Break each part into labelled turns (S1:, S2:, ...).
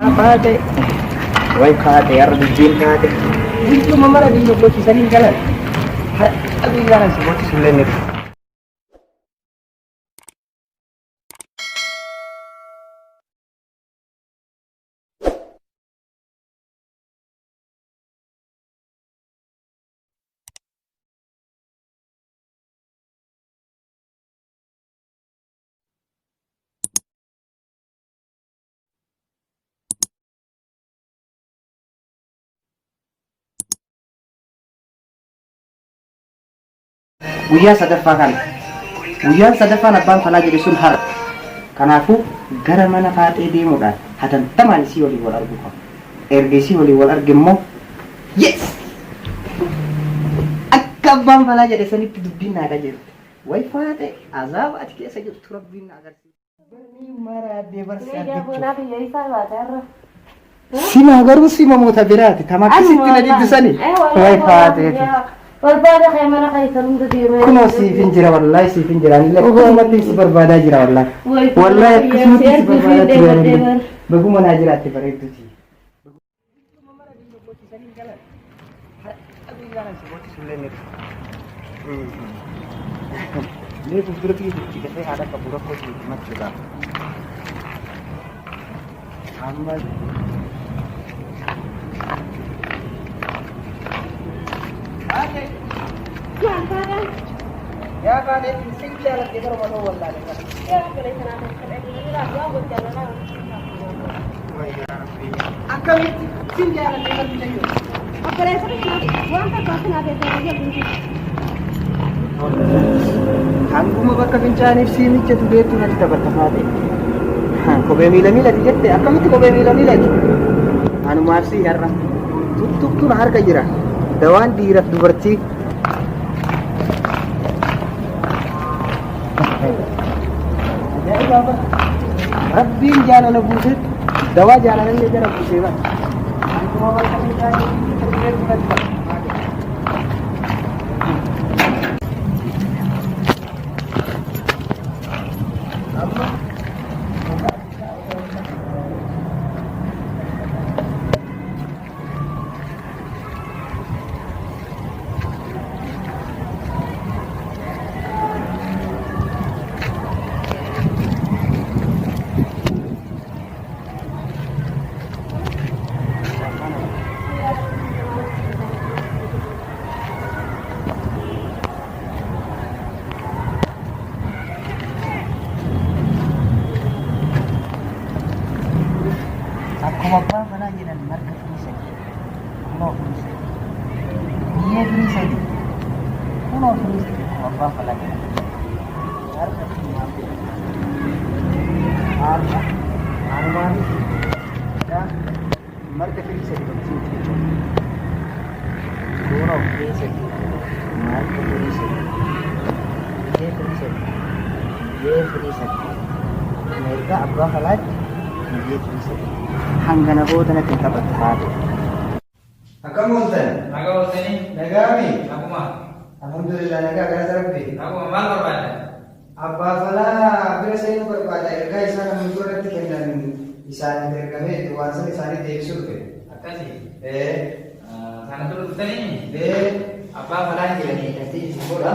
S1: Apa deh? Wai kate yar dijin kate. Itu mama lagi nyoba sisanin jalan. Aku jalan semua sulen itu. Guyyaa sadaffaa kana. Guyyaan sadaffaan abbaan falaa jedhe sun hara. Kanaafuu gara mana faaxee deemuudhaan hatantamaan isii waliin wal arguu qaba. Erga isii waliin wal arge immoo yes! Akka abbaan falaa jedhe sanitti dubbiin naa qajeelte. Way faaxee azaaba ati keessa jirtu rabbiin na agarsiisa. Barnii maraadee barsiisa. Sima garuu sima moota biraati. Tamakkisitti na dibbisanii. Way faaxeeti.
S2: Barbaada mana keessa hunda deemee.
S1: Kunoo siifin jira wallahi siifin jira. Akkasumatti si barbaadaa jira wallahi. Wallahi akkasumatti si barbaadaa jira. Baguma naa jiraatti bareedduuti. Ini fuuldura kiyya dafee haadha qabu rakkoo itti machuudha. Amma ya kan ini sing jalan di rumah lo wallahi kan.
S2: Ya kalau sana ini lah gua buat jalan.
S1: Akan sing jalan di rumah lo.
S2: Apa rasa gua angkat pakai ada aja bunyi.
S1: Hanguma bakka fincaaniif siimicha tugeetu natti taphattafaate. Kophee miila miilati jette akkamitti kophee miila miilati? Anumaaf si har'a tuttuqtuun harka jira. Dawaan dhiiraaf dubartii. Ajaa'iba apa? Rabbiin jaalala buuse dawaa jaalalallee jala buusee bara. Hanguma bakka fincaaniif siimicha tugeetu natti taphattafaate. Akkuma abbaan falaa jedhan marga firii sadii. Kunoo firii sadii. Biyyee firii sadii. Kunoo firii sadii. Akkuma abbaan falaa jedhan. Harka firii maal jedhan. Harka. Harmaanis. Marga firii sadii bakkiin jechuudha. Kunoo firii sadii. Marga firii sadii. Biyyee firii sadii. Biyyee firii sadii. Erga abbaan falaatti biyyee firii sadii. Hangana booda natti taphatta haadha. Akkam ooltan?
S3: Nagaa ooltanii?
S1: Nagaami?
S3: Akkuma?
S1: Alhamdulillah nagaa galata rabbi.
S3: Akkuma maal barbaadda?
S1: Abbaa falaa bira seenuu barbaada. Ergaa isaan ammantoo irratti kennan isaaniif ergamee waan sana isaanii deebisuu dhufe.
S3: Akkasii?
S1: Kana
S3: dura dhuftanii?
S1: Abbaa falaa jedhanii kantii isin godha.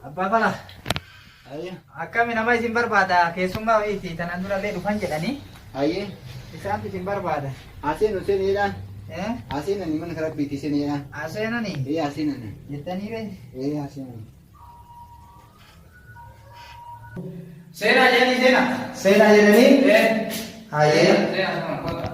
S3: Abbaa falaa? Akkami nama isin barbaada? Keessummaa wayiiti tanaan durallee dhufan jedhanii?
S1: Ayyee.
S3: Isaantu isin barbaada.
S1: Aseen seenidhaan. Aseenani mana rabbiiti seenidhaan.
S3: Aseenani?
S1: Aseenani.
S3: Jettanii bee?
S1: Aseenani.
S3: Seenaa jedhanii seenaa?
S1: Seenaa jedhanii? Ayyee.
S3: Seenaa sama kota.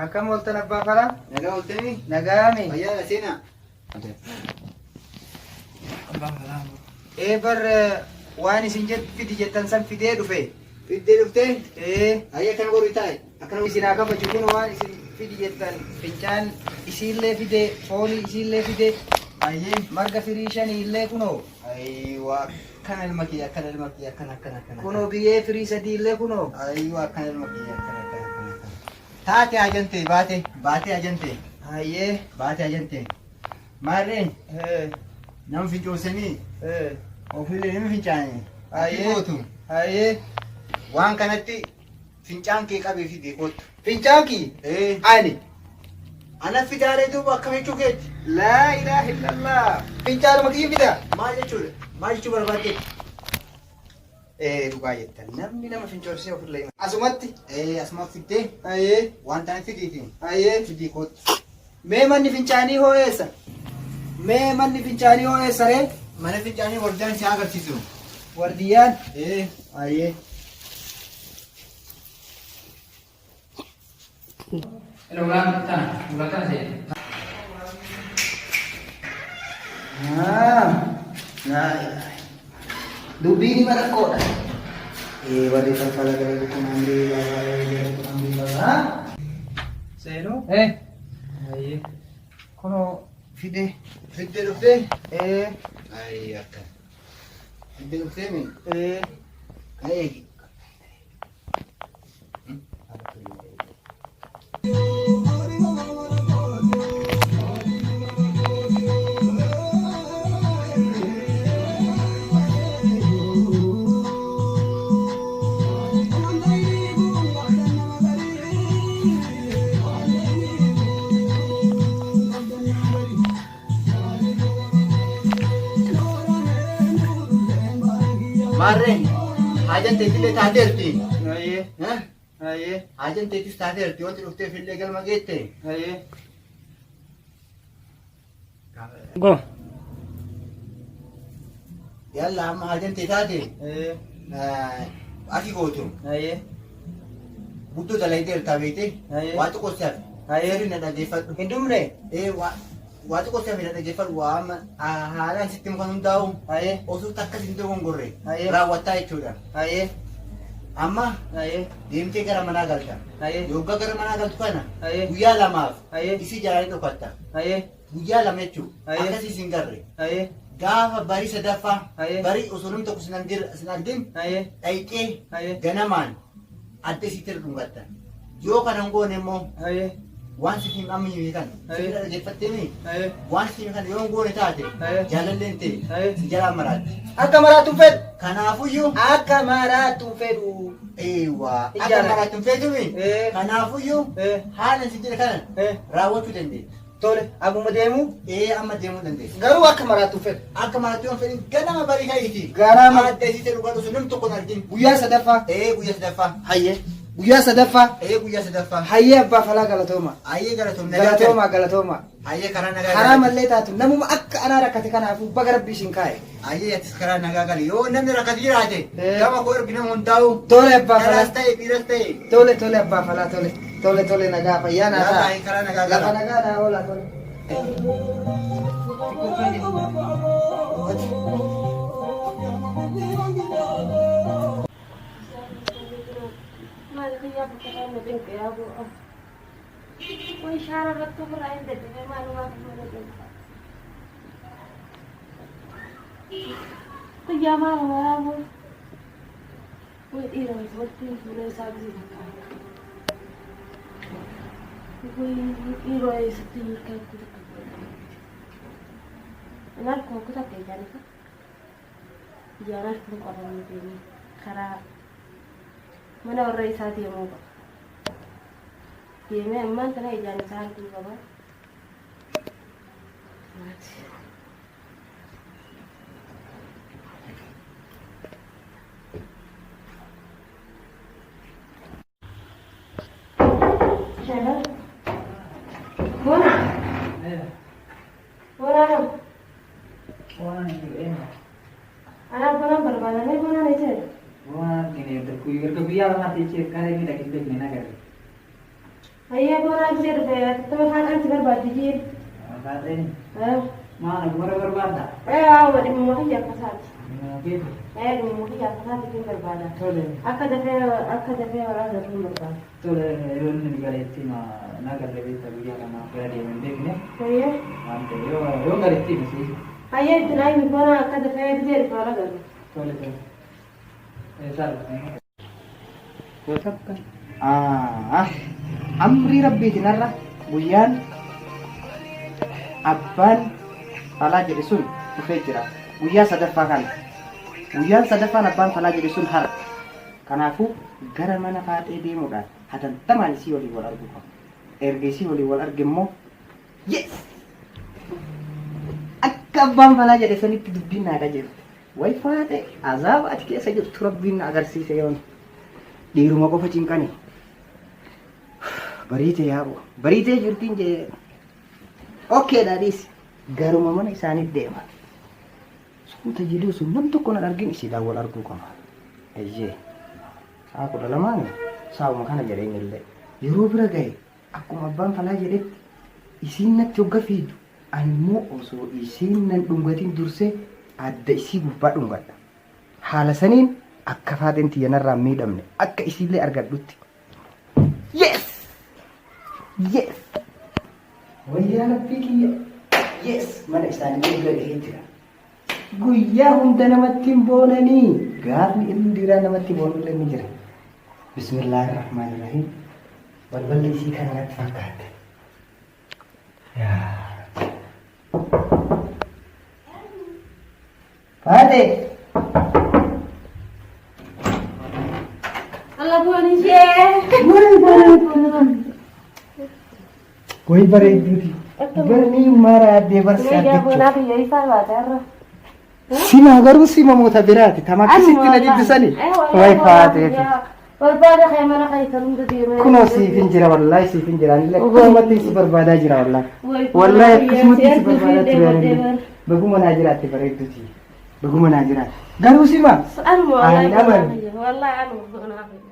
S3: Akkam ooltan abbaa falaa?
S1: Nagaa ooltanii?
S3: Nagaami?
S1: Fayyaadha seenaa.
S3: Abbaa falaa. Bar waan isin fidi jettan san fidee dhufe. Fiddee dhuftee?
S1: Ayya kan boru taa'e.
S3: Akkanuma isin haa kabaju kun waan isin fidi jettan fincaan isiillee fide foonii isiillee fide marga firii shanii illee kunoo
S1: Aywa kan ilma kiyya kan ilma kiyya kan
S3: kunoo biyyee firii sadii illee kunoo
S1: Aywa kan ilma kiyya kan. Taate ajante baate ajante.
S3: hayyee
S1: Baate ajante. Maarreen nam fincoosanii ofiillee nama fincaanii.
S3: hayyee
S1: Gootu
S3: hayyee
S1: waan kanatti fincaan kee qabee fi deekootu.
S3: fincaankii ani
S1: Ana fidaaree duuba akkam jechuu keetti?
S3: laa ilaaha illallah fincaanuma kiyya fida
S1: Maal jechuudha? Maal jechuu barbaadde?
S3: dhugaa jettan namni nama fincoorsee ofirra hima asumatti
S1: Asuma fiddee
S3: hayyee
S1: waan tana fidiitiin
S3: hayyee
S1: fidii kootu.
S3: mee manni fincaanii hoo eessa mee manni fincaanii hoo eessa ree
S1: Mana fincaanii wardaan si agarsiisu.
S3: wardiyyaan
S1: Ayyee.
S3: dubbiin hima rakkoodha
S1: Warri falfala gara bukunaan baa
S3: seenuu kunoo
S1: fidee dhuftee. Ayi akka. Fidee dhuftee mi? Eegi. Maarreen haajan teetillee taateerti. Haajan teetis taateerti wanti dhuftee fillee galma geette.
S3: go
S1: Yalla amma haajan tee taate. Aki gootu. Guddoo dalaiteerta beekte. Waa xiqqoo siyaaf. Sirri na dhageeffadhu.
S3: hin dhumne
S1: Waa xiqqoo siyaaf na dhageeffadhu waa amma haalaan sitti mukan hundaa'u. Osoo takkas hin dogongorre raawwattaa jechuudha. Amma deemtee gara manaa galta. Yoggaa gara manaa galtu kana guyyaa lamaaf isii jaalanii dhokatta. Guyyaa lama jechuudha. Akkasii isin garre. Gaafa barii sadaffaa barii osoo namni tokko sin argin dhayiqee ganamaan adda isiitti dhungatta. Yoo kana hin goone immoo waan siif amma himi kan sirra dhageeffattee waan siif himi kan yoo hin goone taate jaalalleen ta'e si jalaa maraatti.
S3: akka maraatuun fedhu
S1: Kanaafuyyuu
S3: akka maraatuun fedhu
S1: akka maraatuun fedhumi. Kanaafuyyuu haala si jedhe kana raawwachuu dandeenya.
S3: tole akkuma deemu
S1: Amma deemuu dandeenya.
S3: garuu akka maraatuun fedhu
S1: Akka maraatuun fedhin ganama barii ka'iiti.
S3: Ganama.
S1: Adda isiitti dhugaatu sun namni tokko hin argin.
S3: guyyaa sadaffaa
S1: Guyyaa sadaffaa.
S3: hayyee guyyaa sadaffaa
S1: Guyyaa sadaffaa.
S3: hayyee abbaa falaa galatooma
S1: Ayyee galatoomna.
S3: galatooma
S1: Ayyee karaa nagaa
S3: karaa mallee taatu namuma akka anaa rakkate kanaafuu baga rabbii isin kaa'e
S1: Ayyee atis karaa nagaa gali. Yoo namni rakkate jiraate gama koo ergi nama hundaa'u.
S3: tole abbaa falaa
S1: Dhalaas ta'e dhiiras ta'e.
S3: tole abbaa falaa tole nagaa fayyaa naa ta'a
S1: Karaa nagaa
S3: lafa
S1: gala.
S3: nagaa naa oola tole
S2: Maal biyyaa buqqataa na dinqee bu'a. Kun shaara irratti ofirraa hin deddeebiin maalumaaf mana dinqa. Biyyaa maala waraabuu. Kun dhiira wajjin fuula isaa gisee fakkaata. Kun dhiiroo eessatti hiikaa kutu qabu. Inaal kun kutaa keejaanifa. Ijaaraa kun qoranii deemee karaa mana warra isaa deemuu qaba. Deemee ammaan tana ijaan isaa arguu qaba. Bona. Bona no. Anak bona berbalannya bona nih cek. Ayah bona cek deh. Teman kan cek berbagi. Awak di rumah ya kasar.
S3: Gitu.
S2: Mungkin ya karena bikin berbeda.
S3: Tole.
S2: Akka dafee waraana sun barbaada.
S3: Tole yoo inni galeetti na galleetti guyyaa kana fira deemee beekne
S2: Hayyee.
S3: waan ta'eef yoo galeetti misi.
S2: Hayyee itti naa himi boona akka dafee bitee dhufa wara galu.
S3: Tole tole. Salpha. Yoo takka. Amrii rabbiitiin har'a guyyaan abbaan falaa jedhe sun dhufee jira. Guyyaa sadaffaa kana. Guyyaan sadaffaan abbaan falaa jedhe sun har'a. Kanaafuu gara mana faaxee deemuudhaan hatantamaan isii waliin wal argu qaba. Erga isii waliin wal arge immoo yes! Akka abbaan falaa jedhe sanitti dubbiin naa qajeelti. Way faaxee azaaba ati keessa jirtu rabbiin na agarsiise yoon dhiiruma qofa cinqani. Bariitee yaa'u bariitee jirtiin jee okay daadhiis garuma mana isaaniif deema. Suuta jedhee sun nam tokko na argin isiidhaan wal arguu qaba. Eeyyee. Saa 12 saawuma kana jedheen illee yeroo bira gahe akkuma abbaan falaa jedhetti isiin natti hogga fiidu ani immoo osoo isiin nan dhungatiin dursee adda isii gubbaa dhungadha. Haala saniin akka faaxeen tiyyanarraa miidhamne akka isiillee argadhutti. Yes! Yes! Wayyaa laphii kiyya. Yes! Mana isaanii bira gahee jira. Guyyaa hunda namatti hin boonanii gaafni ilmi dhiiraa namatti boonullee ni jira. Bismillahirrahmanirrahim. Balballi isii kanarratti fakkaate. Faate!
S2: Allah bu'an ishee.
S3: Way bareedduuti. Barnii maraadee barsaa
S2: Boonaa biyya isaa baate har'a.
S3: Sima garuu sima moota biraati. Tama akkasitti na jibbisanii. Way faateeti.
S2: Barbaada kee mana keessan hunda deemee.
S3: Kunoo siifin jira wallaahi siifin jira. Akkasumatti si barbaadaa jira wallaahi. Wallaahi akkasumatti si barbaadaa jira. Baguma naa jiraatti bareedduuti. Baguma naa jiraatti. Garuu sima.
S2: Anuma wallaahi. Wallaahi anuma.